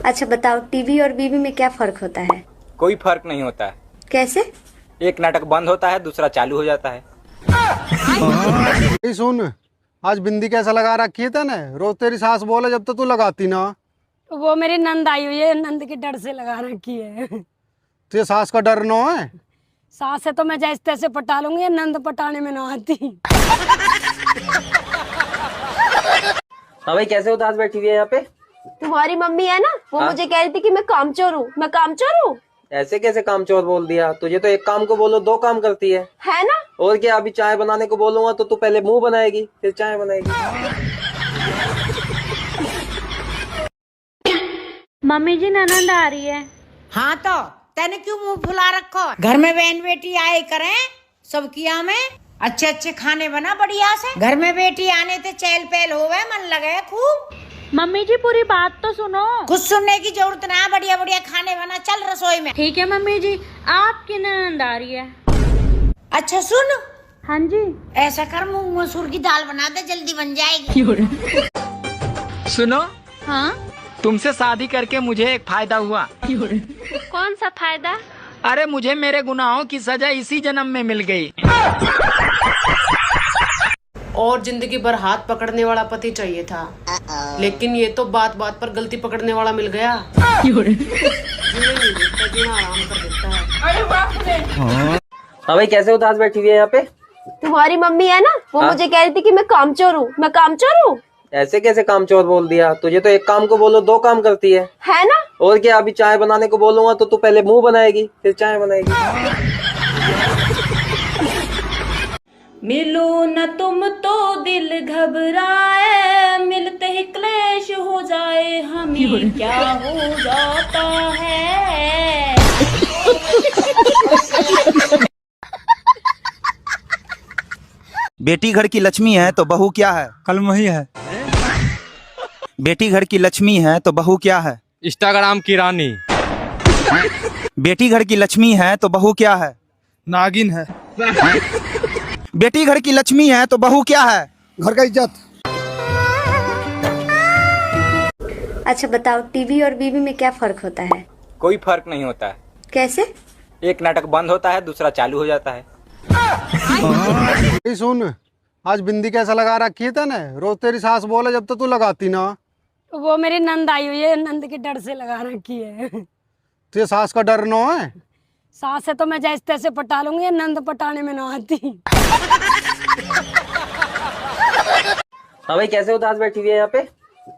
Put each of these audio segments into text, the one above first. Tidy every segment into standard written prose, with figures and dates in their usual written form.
अच्छा बताओ, टीवी और बीवी में क्या फर्क होता है? कोई फर्क नहीं होता है। कैसे? एक नाटक बंद होता है, दूसरा चालू हो जाता है। सुन, आज बिंदी कैसा लगा रखी है तने? रोज तेरी सास बोले जब तो तू लगाती ना। वो मेरी नंद आई हुई है, नंद के डर से लगा रखी है। तुझे सास का डर न है? सास है तो मैं जैसे तैसे पटा लूंगी, नंद पटाने में ना आती। हाँ भाई, कैसे उदास बैठी हुई है यहाँ पे? तुम्हारी मम्मी है ना, वो मुझे कह रही थी कि मैं कामचोर हूँ। मैं कामचोर हूँ? ऐसे कैसे कामचोर बोल दिया? तुझे तो एक काम को बोलो दो काम करती है ना? और क्या, अभी चाय बनाने को बोलूंगा तो तू पहले मुंह बनाएगी फिर चाय बनाएगी। मम्मी जी ननद आ रही है। हाँ तो तेने क्यों मुंह फुला रखो? घर में बहन बेटी आए करें सब किया में अच्छे अच्छे खाने बना बढ़िया से। घर में बेटी आने ते चहल पहल होवे, मन लगे खूब। मम्मी जी पूरी बात तो सुनो। कुछ सुनने की जरूरत ना, बढ़िया बढ़िया खाने बना, चल रसोई में। ठीक है मम्मी जी, आपकी ननद आ रही है। अच्छा सुन। हाँ जी। ऐसा कर, मूंग मसूर की दाल बना दे, जल्दी बन जाएगी। सुनो। हाँ? तुमसे शादी करके मुझे एक फायदा हुआ। कौन सा फायदा? अरे मुझे मेरे गुनाहों की सजा इसी जन्म में मिल गई। और जिंदगी भर हाथ पकड़ने वाला पति चाहिए था, लेकिन ये तो बात बात पर गलती पकड़ने वाला मिल गया। जीना आराम कर देता है। हाँ भाई, कैसे उदास बैठी हुई है यहाँ पे? तुम्हारी मम्मी है ना, वो मुझे कह रही थी कि मैं कामचोर हूँ। मैं कामचोर हूँ? ऐसे कैसे कामचोर बोल दिया? तुझे तो एक काम को बोलो दो काम करती है ना? और क्या, अभी चाय बनाने को बोलूंगा तो तू पहले मुंह बनाएगी फिर चाय बनाएगी। मिलो न तुम तो दिल घबराए, मिलते ही क्लेश हो जाए, हमें क्या हो जाता है। बेटी घर की लक्ष्मी है तो बहू क्या है? कलमही है। बेटी घर की लक्ष्मी है तो बहू क्या है? इंस्टाग्राम की रानी। बेटी घर की लक्ष्मी है तो बहू क्या है? नागिन है। बेटी घर की लक्ष्मी है तो बहू क्या है? घर का इज्जत। अच्छा बताओ, टीवी और बीवी में क्या फर्क होता है? कोई फर्क नहीं होता है। कैसे? एक नाटक बंद होता है, दूसरा चालू हो जाता है। सुन, आज बिंदी कैसा लगा रखी है तने? रोज तेरी सास बोले जब तो तू लगाती ना। वो मेरी नंद आई हुई है, नंद के डर से लगा रखी है। तुझे सास का डर न है? सास है तो मैं जैसे तैसे पटा लूंगी, नंद पटाने में ना आती। हाँ भाई, कैसे उदास बैठी हुई है यहाँ पे?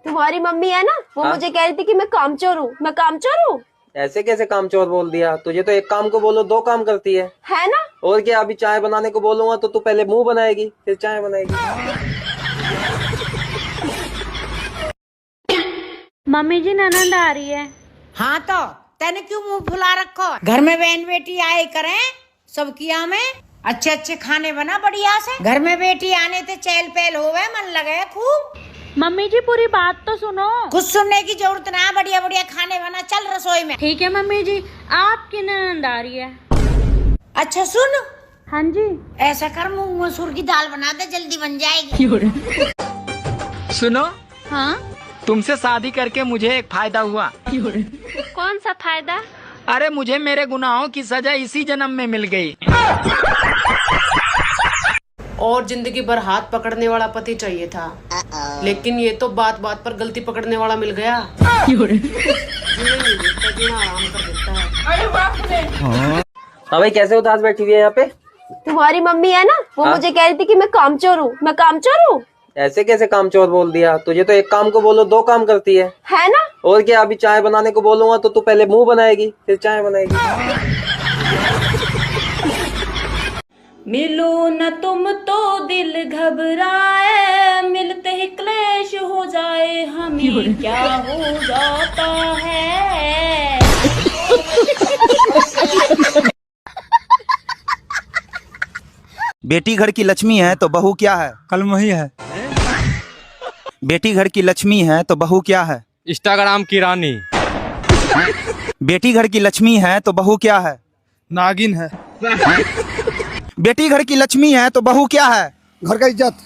तुम्हारी मम्मी है ना, वो मुझे कह रही थी कि मैं कामचोर हूँ। मैं कामचोर हूँ? ऐसे कैसे कामचोर बोल दिया? तुझे तो एक काम को बोलो दो काम करती है ना? और क्या, अभी चाय बनाने को बोलूंगा तो तू पहले मुंह बनाएगी फिर चाय बनाएगी। मम्मी जी ननद आ रही है। हाँ तो तेने क्यों मुंह फुला रखो? घर में बहन बेटी आए करें सब किया में अच्छे अच्छे खाने बना बढ़िया से। घर में बेटी आने ते चहल पहल होवे, मन लगे खूब। मम्मी जी पूरी बात तो सुनो। कुछ सुनने की जरूरत ना, बढ़िया बढ़िया खाने बना, चल रसोई में। ठीक है मम्मी जी, आपकी ननद आ रही है। अच्छा सुन। हाँ जी। ऐसा कर, मूंग मसूर की दाल बना दे, जल्दी बन जाएगी। सुनो। हाँ? तुमसे शादी करके मुझे एक फायदा हुआ। कौन सा फायदा? अरे मुझे मेरे गुनाहों की सजा इसी जन्म में मिल गई। और जिंदगी भर हाथ पकड़ने वाला पति चाहिए था, लेकिन ये तो बात बात पर गलती पकड़ने वाला मिल गया। जीना आराम कर देता है। हाँ भाई, कैसे उदास बैठी हुई है यहाँ पे? तुम्हारी मम्मी है ना, वो मुझे कह रही थी कि मैं कामचोर हूँ। मैं कामचोर हूँ? ऐसे कैसे कामचोर बोल दिया? तुझे तो एक काम को बोलो दो काम करती है ना? और क्या, अभी चाय बनाने को बोलूंगा तो तू पहले मुंह बनाएगी फिर चाय बनाएगी। मिलो न तुम तो दिल घबराए, मिलते ही क्लेश हो जाए, हमें क्या हो जाता है। बेटी घर की लक्ष्मी है तो बहू क्या है? कलमही है। बेटी घर की लक्ष्मी है तो बहू क्या है? इंस्टाग्राम की रानी। बेटी घर की लक्ष्मी है तो बहू क्या है? नागिन है। बेटी घर की लक्ष्मी है तो बहू क्या है? घर का इज्जत।